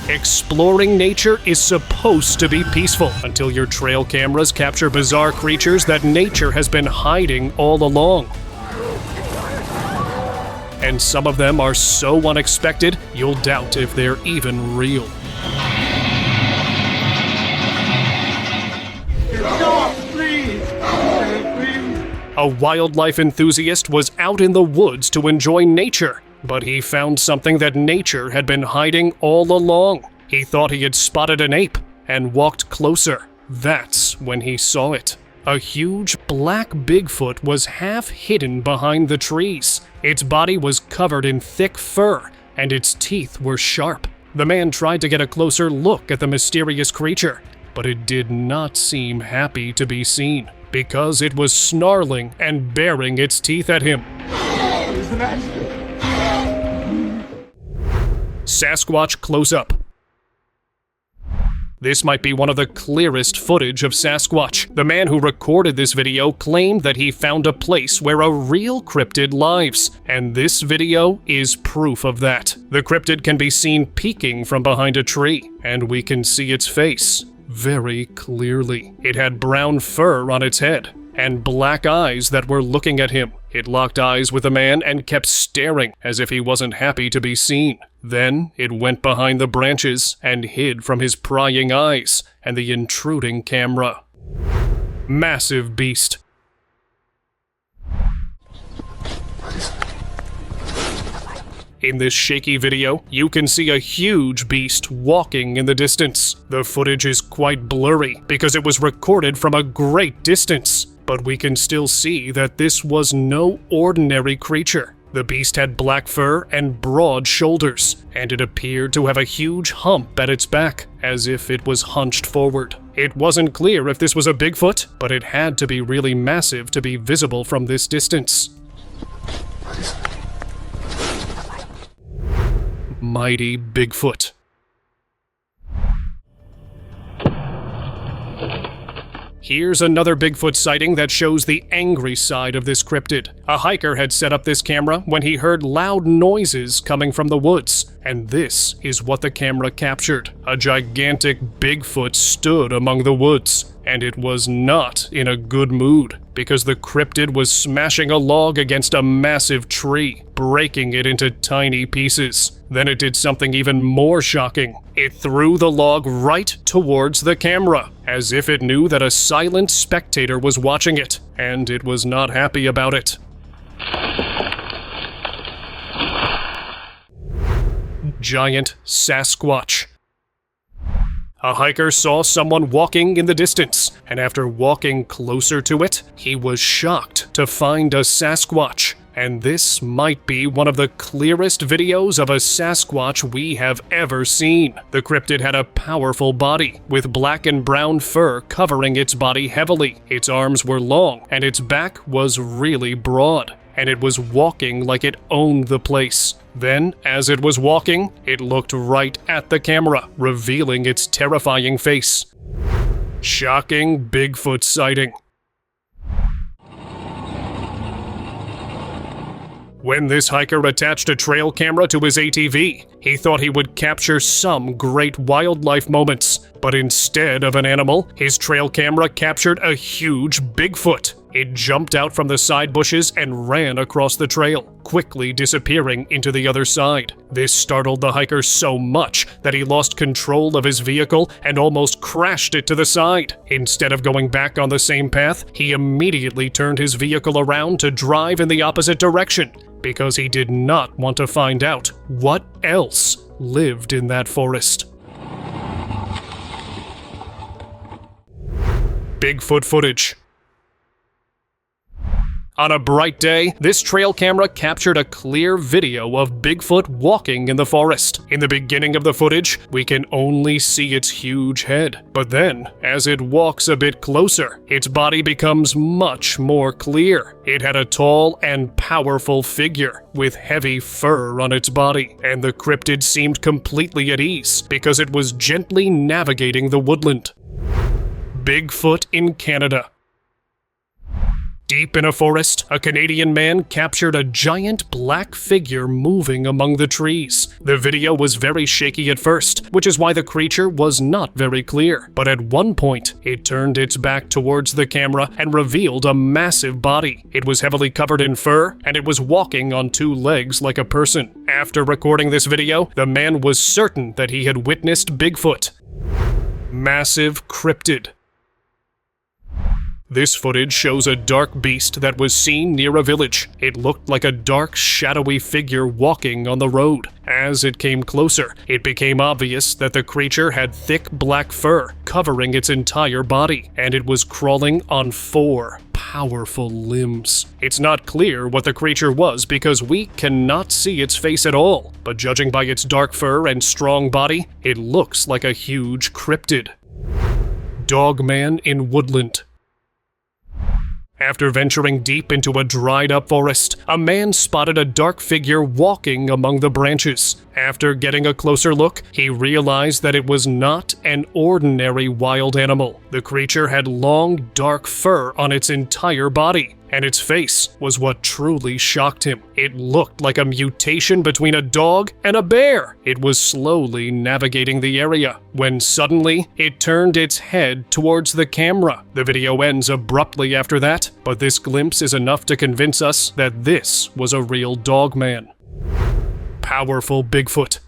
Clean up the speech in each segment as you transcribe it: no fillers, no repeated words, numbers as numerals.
Exploring nature is supposed to be peaceful until your trail cameras capture bizarre creatures that nature has been hiding all along. And some of them are so unexpected, you'll doubt if they're even real. Stop, please! A wildlife enthusiast was out in the woods to enjoy nature, but he found something that nature had been hiding all along. He thought he had spotted an ape and walked closer. That's when he saw it. A huge black Bigfoot was half hidden behind the trees. Its body was covered in thick fur, and its teeth were sharp. The man tried to get a closer look at the mysterious creature, but it did not seem happy to be seen, because it was snarling and baring its teeth at him. Sasquatch close-up. This might be one of the clearest footage of Sasquatch. The man who recorded this video claimed that he found a place where a real cryptid lives, and this video is proof of that. The cryptid can be seen peeking from behind a tree, and we can see its face very clearly. It had brown fur on its head, and black eyes that were looking at him. It locked eyes with the man and kept staring as if he wasn't happy to be seen. Then it went behind the branches and hid from his prying eyes and the intruding camera. Massive beast. In this shaky video, you can see a huge beast walking in the distance. The footage is quite blurry because it was recorded from a great distance, but we can still see that this was no ordinary creature. The beast had black fur and broad shoulders, and it appeared to have a huge hump at its back, as if it was hunched forward. It wasn't clear if this was a Bigfoot, but it had to be really massive to be visible from this distance. Mighty Bigfoot. Here's another Bigfoot sighting that shows the angry side of this cryptid. A hiker had set up this camera when he heard loud noises coming from the woods, and this is what the camera captured. A gigantic Bigfoot stood among the woods, and it was not in a good mood, because the cryptid was smashing a log against a massive tree, breaking it into tiny pieces. Then it did something even more shocking. It threw the log right towards the camera, as if it knew that a silent spectator was watching it, and it was not happy about it. Giant Sasquatch. A hiker saw someone walking in the distance, and after walking closer to it, he was shocked to find a Sasquatch. And this might be one of the clearest videos of a Sasquatch we have ever seen. The cryptid had a powerful body, with black and brown fur covering its body heavily. Its arms were long, and its back was really broad, and it was walking like it owned the place. Then, as it was walking, it looked right at the camera, revealing its terrifying face. Shocking Bigfoot sighting. When this hiker attached a trail camera to his ATV, he thought he would capture some great wildlife moments, but instead of an animal, his trail camera captured a huge Bigfoot. It jumped out from the side bushes and ran across the trail, quickly disappearing into the other side. This startled the hiker so much that he lost control of his vehicle and almost crashed it to the side. Instead of going back on the same path, he immediately turned his vehicle around to drive in the opposite direction, because he did not want to find out what else lived in that forest. Bigfoot footage. On a bright day, this trail camera captured a clear video of Bigfoot walking in the forest. In the beginning of the footage, we can only see its huge head. But then, as it walks a bit closer, its body becomes much more clear. It had a tall and powerful figure, with heavy fur on its body, and the cryptid seemed completely at ease, because it was gently navigating the woodland. Bigfoot in Canada. Deep in a forest, a Canadian man captured a giant black figure moving among the trees. The video was very shaky at first, which is why the creature was not very clear. But at one point, it turned its back towards the camera and revealed a massive body. It was heavily covered in fur, and it was walking on two legs like a person. After recording this video, the man was certain that he had witnessed Bigfoot. Massive cryptid. This footage shows a dark beast that was seen near a village. It looked like a dark, shadowy figure walking on the road. As it came closer, it became obvious that the creature had thick black fur covering its entire body, and it was crawling on 4 powerful limbs. It's not clear what the creature was because we cannot see its face at all, but judging by its dark fur and strong body, it looks like a huge cryptid. Dogman in woodland. After venturing deep into a dried-up forest, a man spotted a dark figure walking among the branches. After getting a closer look, he realized that it was not an ordinary wild animal. The creature had long, dark fur on its entire body, and its face was what truly shocked him. It looked like a mutation between a dog and a bear. It was slowly navigating the area, when suddenly it turned its head towards the camera. The video ends abruptly after that, but this glimpse is enough to convince us that this was a real dogman. Powerful Bigfoot.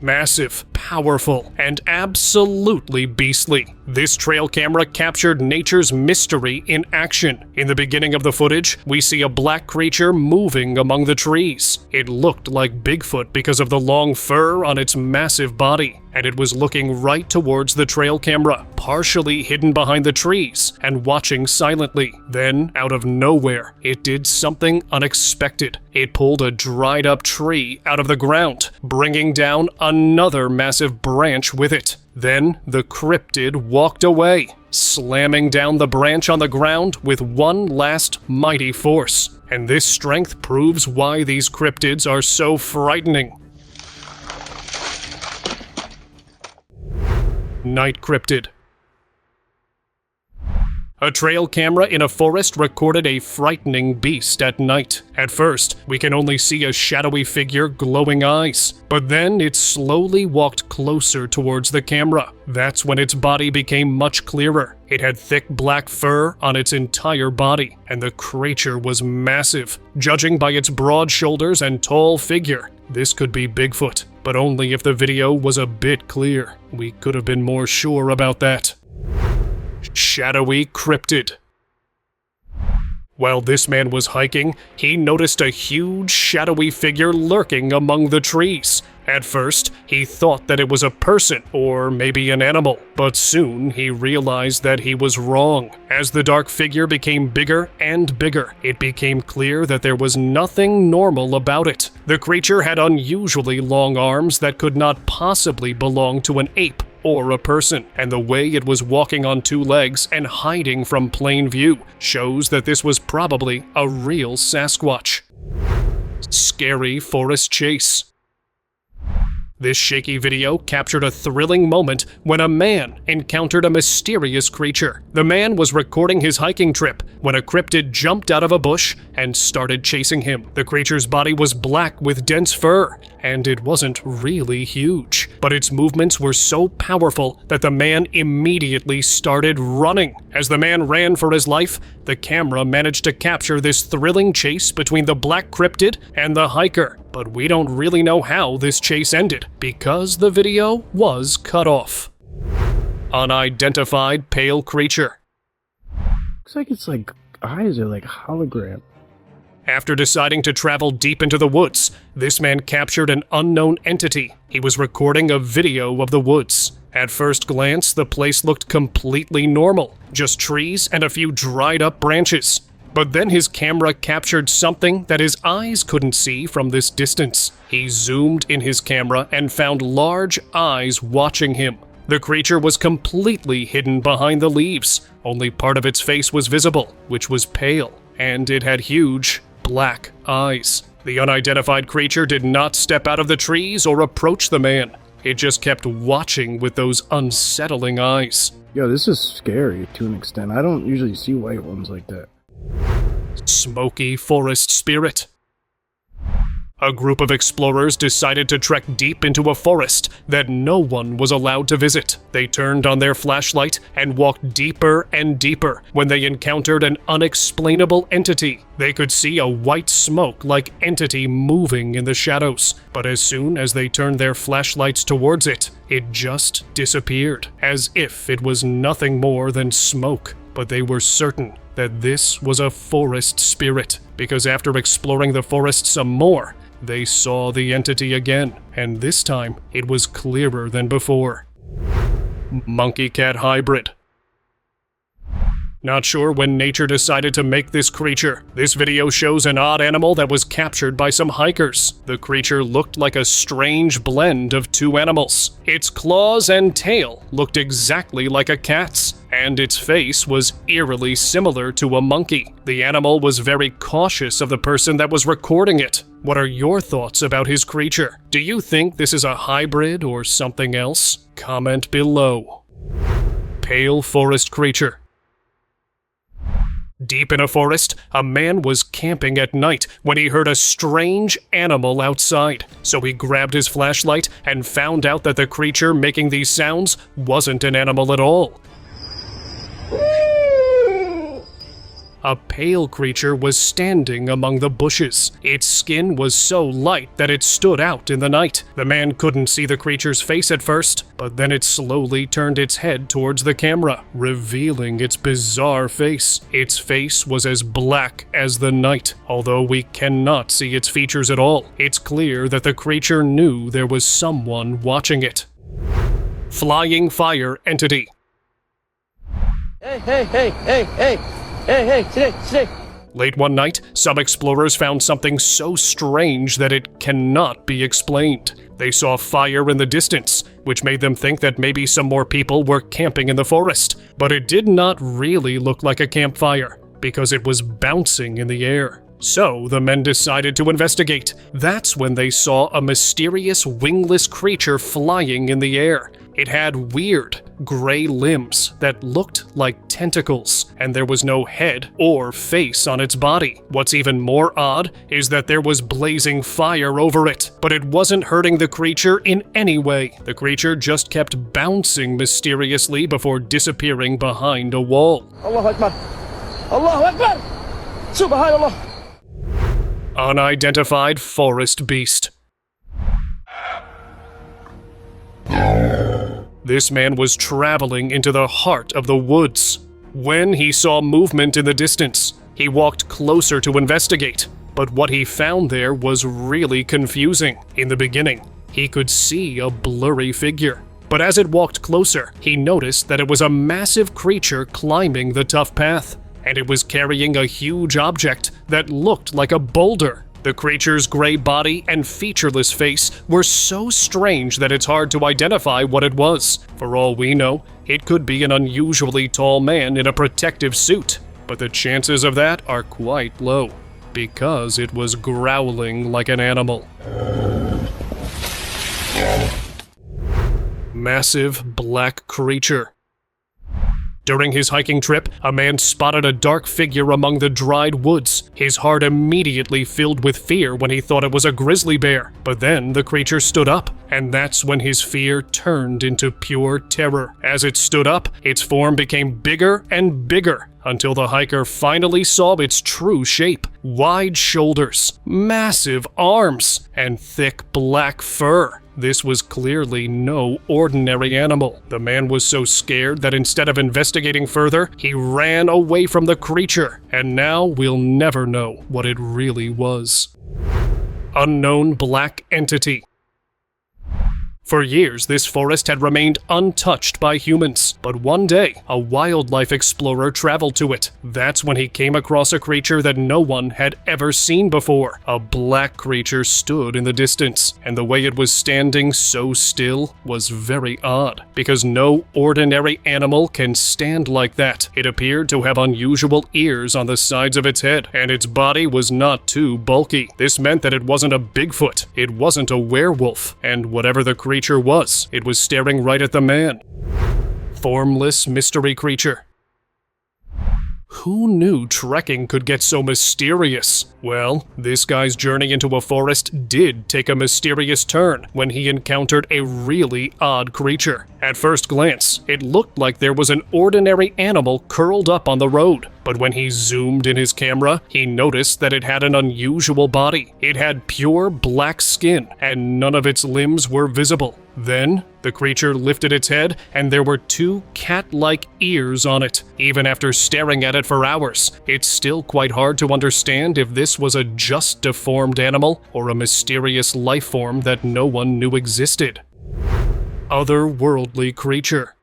Massive, powerful, and absolutely beastly. This trail camera captured nature's mystery in action. In the beginning of the footage, we see a black creature moving among the trees. It looked like Bigfoot because of the long fur on its massive body, and it was looking right towards the trail camera, partially hidden behind the trees and watching silently. Then, out of nowhere, it did something unexpected. It pulled a dried-up tree out of the ground, bringing down another massive branch with it. Then, the cryptid walked away, slamming down the branch on the ground with one last mighty force. And this strength proves why these cryptids are so frightening. Night cryptid. A trail camera in a forest recorded a frightening beast at night. At first, we can only see a shadowy figure, glowing eyes, but then it slowly walked closer towards the camera. That's when its body became much clearer. It had thick black fur on its entire body, and the creature was massive. Judging by its broad shoulders and tall figure, this could be Bigfoot, but only if the video was a bit clear. We could have been more sure about that. Shadowy cryptid. While this man was hiking, he noticed a huge shadowy figure lurking among the trees. At first, he thought that it was a person or maybe an animal, but soon he realized that he was wrong. As the dark figure became bigger and bigger, it became clear that there was nothing normal about it. The creature had unusually long arms that could not possibly belong to an ape or a person, and the way it was walking on 2 legs and hiding from plain view shows that this was probably a real Sasquatch. Scary forest chase. This shaky video captured a thrilling moment when a man encountered a mysterious creature. The man was recording his hiking trip when a cryptid jumped out of a bush and started chasing him. The creature's body was black with dense fur, and it wasn't really huge, but its movements were so powerful that the man immediately started running. As the man ran for his life, the camera managed to capture this thrilling chase between the black cryptid and the hiker. But we don't really know how this chase ended, because the video was cut off. Unidentified pale creature. Looks like its eyes are like hologram. After deciding to travel deep into the woods, this man captured an unknown entity. He was recording a video of the woods. At first glance, the place looked completely normal, just trees and a few dried up branches. But then his camera captured something that his eyes couldn't see from this distance. He zoomed in his camera and found large eyes watching him. The creature was completely hidden behind the leaves. Only part of its face was visible, which was pale, and it had huge, black eyes. The unidentified creature did not step out of the trees or approach the man. It just kept watching with those unsettling eyes. Yo, this is scary to an extent. I don't usually see white ones like that. Smoky forest spirit. A group of explorers decided to trek deep into a forest that no one was allowed to visit. They turned on their flashlight and walked deeper and deeper when they encountered an unexplainable entity. They could see a white smoke-like entity moving in the shadows, but as soon as they turned their flashlights towards it, it just disappeared, as if it was nothing more than smoke. But they were certain that this was a forest spirit, because after exploring the forest some more, they saw the entity again, and this time it was clearer than before. Monkey-cat hybrid. Not sure when nature decided to make this creature. This video shows an odd animal that was captured by some hikers. The creature looked like a strange blend of two animals. Its claws and tail looked exactly like a cat's, and its face was eerily similar to a monkey. The animal was very cautious of the person that was recording it. What are your thoughts about his creature? Do you think this is a hybrid or something else? Comment below. Pale forest creature. Deep in a forest, a man was camping at night when he heard a strange animal outside. So he grabbed his flashlight and found out that the creature making these sounds wasn't an animal at all. A pale creature was standing among the bushes. Its skin was so light that it stood out in the night. The man couldn't see the creature's face at first, but then it slowly turned its head towards the camera, revealing its bizarre face. Its face was as black as the night. Although we cannot see its features at all, it's clear that the creature knew there was someone watching it. Flying fire entity. Hey, Late one night, some explorers found something so strange that it cannot be explained. They saw fire in the distance, which made them think that maybe some more people were camping in the forest. But it did not really look like a campfire, because it was bouncing in the air. So the men decided to investigate. That's when they saw a mysterious wingless creature flying in the air. It had weird, gray limbs that looked like tentacles, and there was no head or face on its body. What's even more odd is that there was blazing fire over it, but it wasn't hurting the creature in any way. The creature just kept bouncing mysteriously before disappearing behind a wall. Allahu Akbar! Allahu Akbar! Subhanallah! Unidentified forest beast. This man was traveling into the heart of the woods when he saw movement in the distance. He walked closer to investigate, but what he found there was really confusing. In the beginning, he could see a blurry figure, but as it walked closer, he noticed that it was a massive creature climbing the tough path, and it was carrying a huge object that looked like a boulder. The creature's gray body and featureless face were so strange that it's hard to identify what it was. For all we know, it could be an unusually tall man in a protective suit, but the chances of that are quite low, because it was growling like an animal. Massive black creature. During his hiking trip, a man spotted a dark figure among the dried woods. His heart immediately filled with fear when he thought it was a grizzly bear. But then the creature stood up, and that's when his fear turned into pure terror. As it stood up, its form became bigger and bigger, until the hiker finally saw its true shape. Wide shoulders, massive arms, and thick black fur. This was clearly no ordinary animal. The man was so scared that instead of investigating further, he ran away from the creature, and now we'll never know what it really was. Unknown black entity. For years, this forest had remained untouched by humans, but one day, a wildlife explorer traveled to it. That's when he came across a creature that no one had ever seen before. A black creature stood in the distance, and the way it was standing so still was very odd, because no ordinary animal can stand like that. It appeared to have unusual ears on the sides of its head, and its body was not too bulky. This meant that it wasn't a bigfoot, it wasn't a werewolf, and whatever the creature creature was. It was staring right at the man. Formless mystery creature. Who knew trekking could get so mysterious? Well, this guy's journey into a forest did take a mysterious turn when he encountered a really odd creature. At first glance, it looked like there was an ordinary animal curled up on the road, but when he zoomed in his camera, he noticed that it had an unusual body. It had pure black skin, and none of its limbs were visible. Then, the creature lifted its head, and there were 2 cat-like ears on it. Even after staring at it for hours, it's still quite hard to understand if this was a just deformed animal or a mysterious life form that no one knew existed. Otherworldly creature.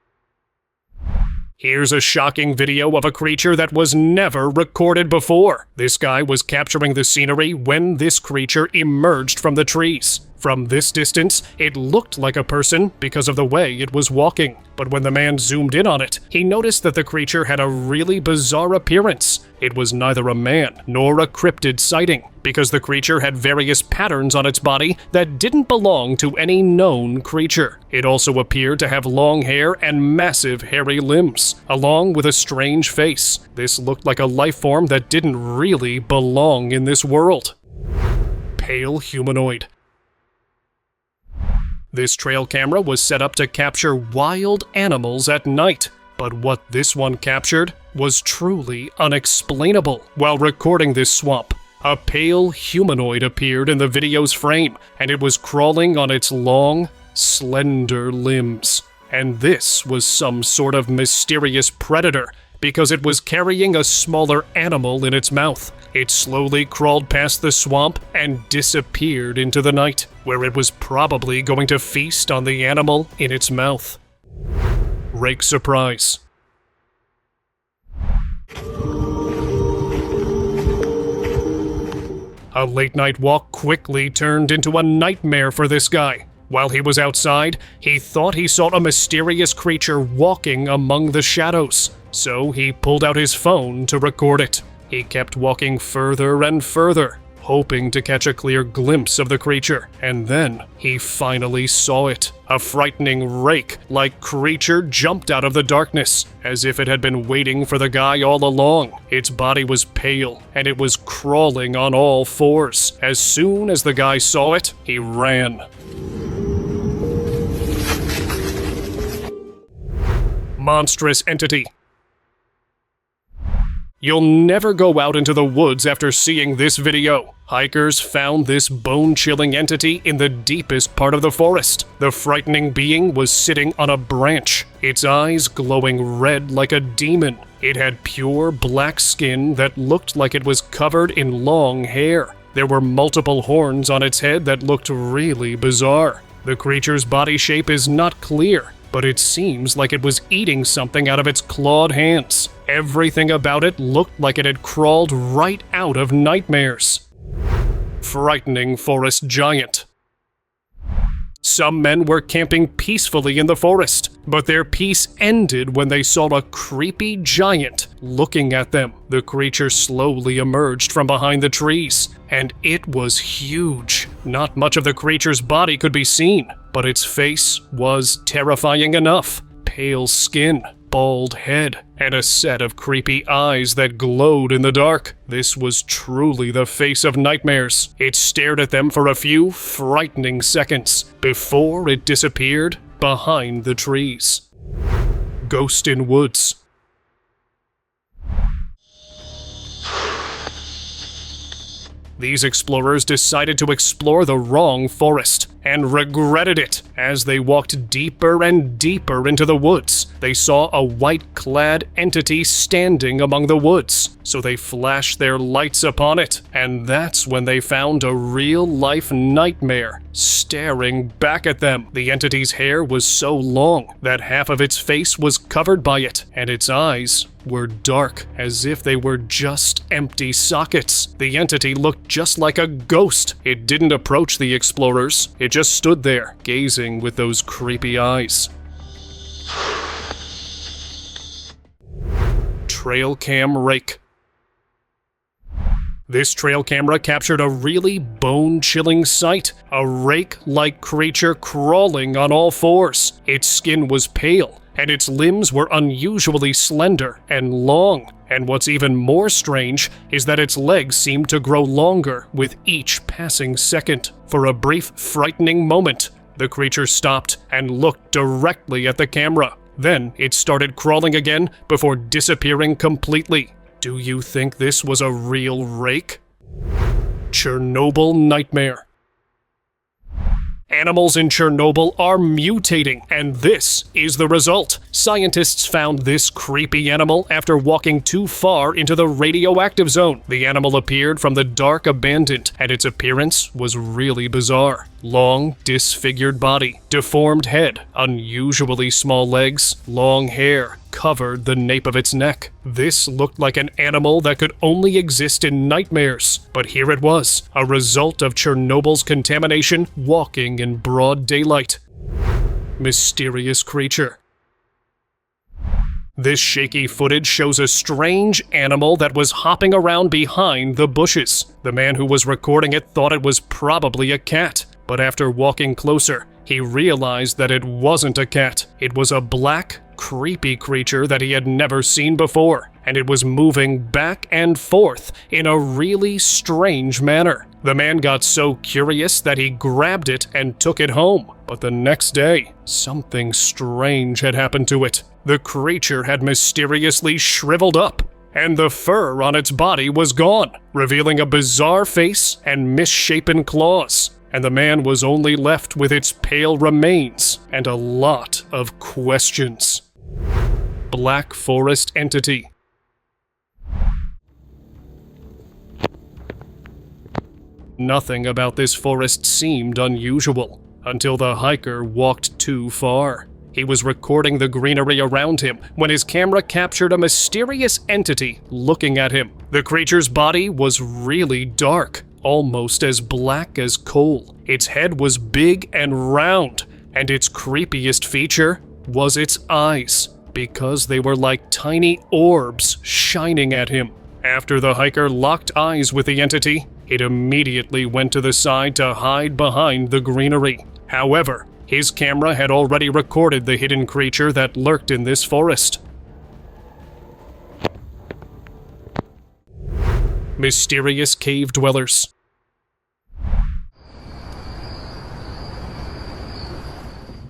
Here's a shocking video of a creature that was never recorded before. This guy was capturing the scenery when this creature emerged from the trees. From this distance, it looked like a person because of the way it was walking. But when the man zoomed in on it, he noticed that the creature had a really bizarre appearance. It was neither a man nor a cryptid sighting, because the creature had various patterns on its body that didn't belong to any known creature. It also appeared to have long hair and massive hairy limbs, along with a strange face. This looked like a life form that didn't really belong in this world. Pale humanoid. This trail camera was set up to capture wild animals at night, but what this one captured was truly unexplainable. While recording this swamp, a pale humanoid appeared in the video's frame, and it was crawling on its long, slender limbs. And this was some sort of mysterious predator, because it was carrying a smaller animal in its mouth. It slowly crawled past the swamp and disappeared into the night, where it was probably going to feast on the animal in its mouth. Rake surprise. A late-night walk quickly turned into a nightmare for this guy. While he was outside, he thought he saw a mysterious creature walking among the shadows, so he pulled out his phone to record it. He kept walking further and further, hoping to catch a clear glimpse of the creature, and then he finally saw it. A frightening rake-like creature jumped out of the darkness, as if it had been waiting for the guy all along. Its body was pale, and it was crawling on all fours. As soon as the guy saw it, he ran. Monstrous entity. You'll never go out into the woods after seeing this video. Hikers found this bone-chilling entity in the deepest part of the forest. The frightening being was sitting on a branch, its eyes glowing red like a demon. It had pure black skin that looked like it was covered in long hair. There were multiple horns on its head that looked really bizarre. The creature's body shape is not clear, but it seems like it was eating something out of its clawed hands. Everything about it looked like it had crawled right out of nightmares. Frightening forest giant. Some men were camping peacefully in the forest, but their peace ended when they saw a creepy giant looking at them. The creature slowly emerged from behind the trees, and it was huge. Not much of the creature's body could be seen, but its face was terrifying enough. Pale skin, bald head, and a set of creepy eyes that glowed in the dark. This was truly the face of nightmares. It stared at them for a few frightening seconds before it disappeared behind the trees. Ghost in woods. These explorers decided to explore the wrong forest, and regretted it. As they walked deeper and deeper into the woods, they saw a white-clad entity standing among the woods, so they flashed their lights upon it, and that's when they found a real-life nightmare staring back at them. The entity's hair was so long that half of its face was covered by it, and its eyes were dark, as if they were just empty sockets. The entity looked just like a ghost. It didn't approach the explorers. It just stood there, gazing with those creepy eyes. Trail cam rake. This trail camera captured a really bone-chilling sight. A rake-like creature crawling on all fours. Its skin was pale, and its limbs were unusually slender and long. And what's even more strange is that its legs seemed to grow longer with each passing second. For a brief, frightening moment, the creature stopped and looked directly at the camera. Then it started crawling again before disappearing completely. Do you think this was a real rake? Chernobyl nightmare. Animals in Chernobyl are mutating, and this is the result. Scientists found this creepy animal after walking too far into the radioactive zone. The animal appeared from the dark abandoned, and its appearance was really bizarre. Long, disfigured body, deformed head, unusually small legs, long hair covered the nape of its neck. This looked like an animal that could only exist in nightmares, but here it was, a result of Chernobyl's contamination walking in broad daylight. Mysterious creature. This shaky footage shows a strange animal that was hopping around behind the bushes. The man who was recording it thought it was probably a cat, but after walking closer, he realized that it wasn't a cat. It was a black, creepy creature that he had never seen before, and it was moving back and forth in a really strange manner. The man got so curious that he grabbed it and took it home. But the next day, something strange had happened to it. The creature had mysteriously shriveled up, and the fur on its body was gone, revealing a bizarre face and misshapen claws. And the man was only left with its pale remains and a lot of questions. Black Forest entity. Nothing about this forest seemed unusual until the hiker walked too far. He was recording the greenery around him when his camera captured a mysterious entity looking at him. The creature's body was really dark, almost as black as coal. Its head was big and round, and its creepiest feature was its eyes, because they were like tiny orbs shining at him. After the hiker locked eyes with the entity, it immediately went to the side to hide behind the greenery. However, his camera had already recorded the hidden creature that lurked in this forest. Mysterious cave dwellers.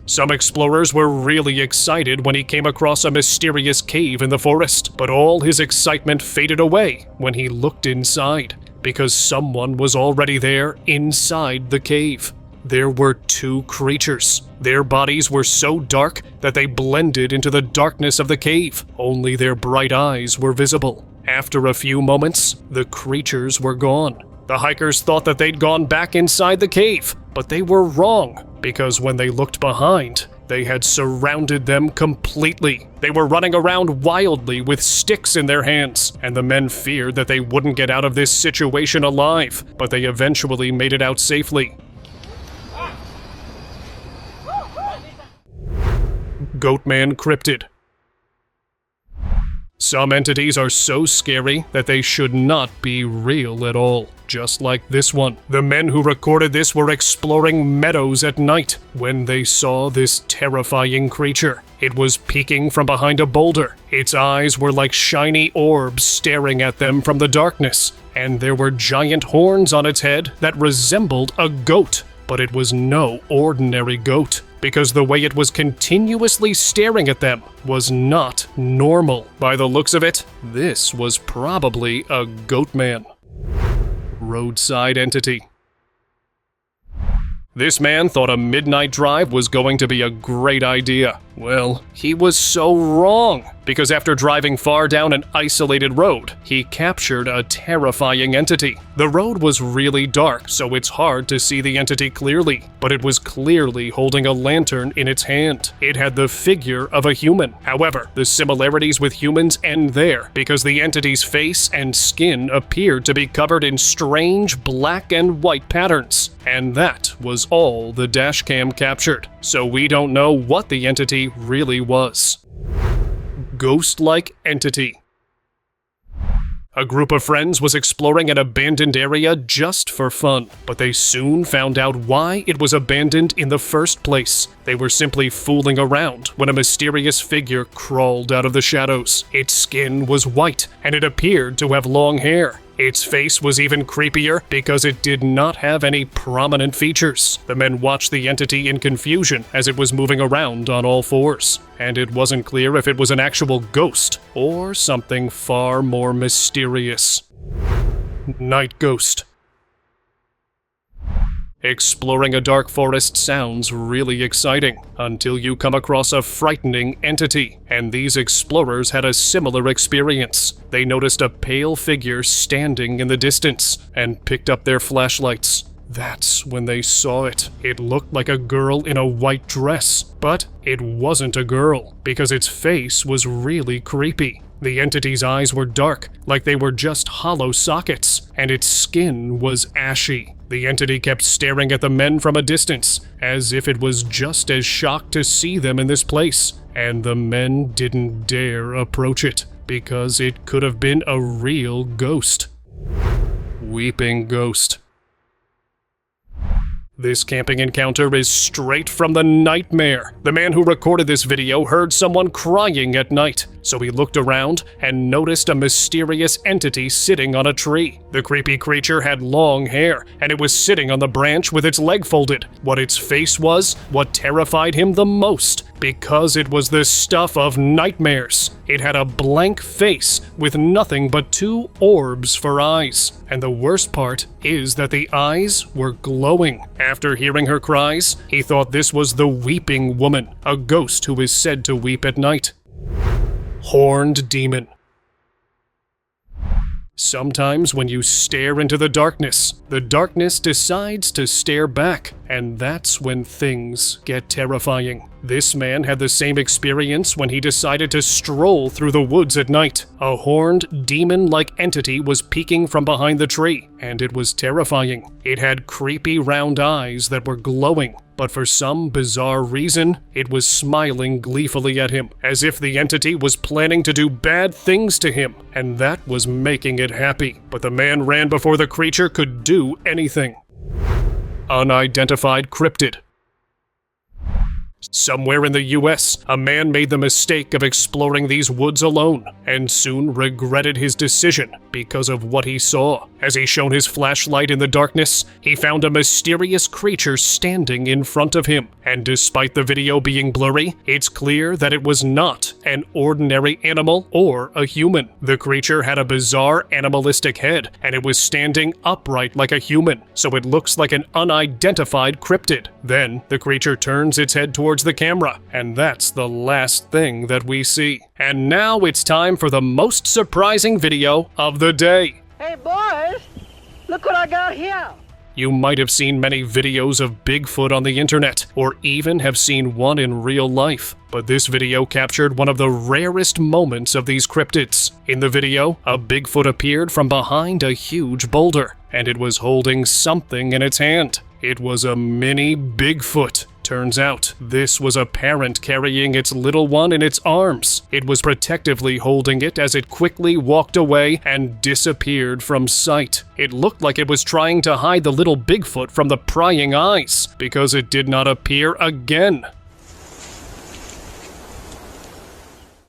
Some explorers were really excited when he came across a mysterious cave in the forest, but all his excitement faded away when he looked inside, because someone was already there inside the cave. There were two creatures. Their bodies were so dark that they blended into the darkness of the cave. Only their bright eyes were visible. After a few moments, the creatures were gone. The hikers thought that they'd gone back inside the cave, but they were wrong, because when they looked behind, they had surrounded them completely. They were running around wildly with sticks in their hands, and the men feared that they wouldn't get out of this situation alive, but they eventually made it out safely. Goatman cryptid. Some entities are so scary that they should not be real at all, just like this one. The men who recorded this were exploring meadows at night when they saw this terrifying creature. It was peeking from behind a boulder. Its eyes were like shiny orbs staring at them from the darkness, and there were giant horns on its head that resembled a goat. But it was no ordinary goat, because the way it was continuously staring at them was not normal. By the looks of it, this was probably a goatman. Roadside entity. This man thought a midnight drive was going to be a great idea. Well, he was so wrong, because after driving far down an isolated road, he captured a terrifying entity. The road was really dark, so it's hard to see the entity clearly, but it was clearly holding a lantern in its hand. It had the figure of a human. However, the similarities with humans end there, because the entity's face and skin appeared to be covered in strange black and white patterns. And that was all the dashcam captured, so we don't know what the entity really was. Ghost-like entity. A group of friends was exploring an abandoned area just for fun, but they soon found out why it was abandoned in the first place. They were simply fooling around when a mysterious figure crawled out of the shadows. Its skin was white, and it appeared to have long hair. Its face was even creepier because it did not have any prominent features. The men watched the entity in confusion as it was moving around on all fours, and it wasn't clear if it was an actual ghost or something far more mysterious. Night ghost. Exploring a dark forest sounds really exciting until you come across a frightening entity, and these explorers had a similar experience. They noticed a pale figure standing in the distance and picked up their flashlights. That's when they saw it. It looked like a girl in a white dress, but it wasn't a girl because its face was really creepy. The entity's eyes were dark, like they were just hollow sockets, and its skin was ashy. The entity kept staring at the men from a distance, as if it was just as shocked to see them in this place, and the men didn't dare approach it, because it could have been a real ghost. Weeping ghost. This camping encounter is straight from the nightmare. The man who recorded this video heard someone crying at night, so he looked around and noticed a mysterious entity sitting on a tree. The creepy creature had long hair, and it was sitting on the branch with its leg folded. What its face was, what terrified him the most, because it was the stuff of nightmares. It had a blank face with nothing but two orbs for eyes. And the worst part is that the eyes were glowing. After hearing her cries, he thought this was the Weeping Woman, a ghost who is said to weep at night. Horned demon. Sometimes when you stare into the darkness decides to stare back, and that's when things get terrifying. This man had the same experience when he decided to stroll through the woods at night. A horned, demon-like entity was peeking from behind the tree, and it was terrifying. It had creepy round eyes that were glowing, but for some bizarre reason, it was smiling gleefully at him, as if the entity was planning to do bad things to him, and that was making it happy. But the man ran before the creature could do anything. Unidentified cryptid. Somewhere in the US, a man made the mistake of exploring these woods alone, and soon regretted his decision because of what he saw. As he shone his flashlight in the darkness, he found a mysterious creature standing in front of him, and despite the video being blurry, it's clear that it was not an ordinary animal or a human. The creature had a bizarre animalistic head, and it was standing upright like a human, so it looks like an unidentified cryptid. Then, the creature turns its head towards the camera, and that's the last thing that we see. And now it's time for the most surprising video of the day. Hey boys, look what I got here. You might have seen many videos of Bigfoot on the internet, or even have seen one in real life. But this video captured one of the rarest moments of these cryptids. In the video, a Bigfoot appeared from behind a huge boulder, and it was holding something in its hand. It was a mini Bigfoot. Turns out, this was a parent carrying its little one in its arms. It was protectively holding it as it quickly walked away and disappeared from sight. It looked like it was trying to hide the little Bigfoot from the prying eyes, because it did not appear again.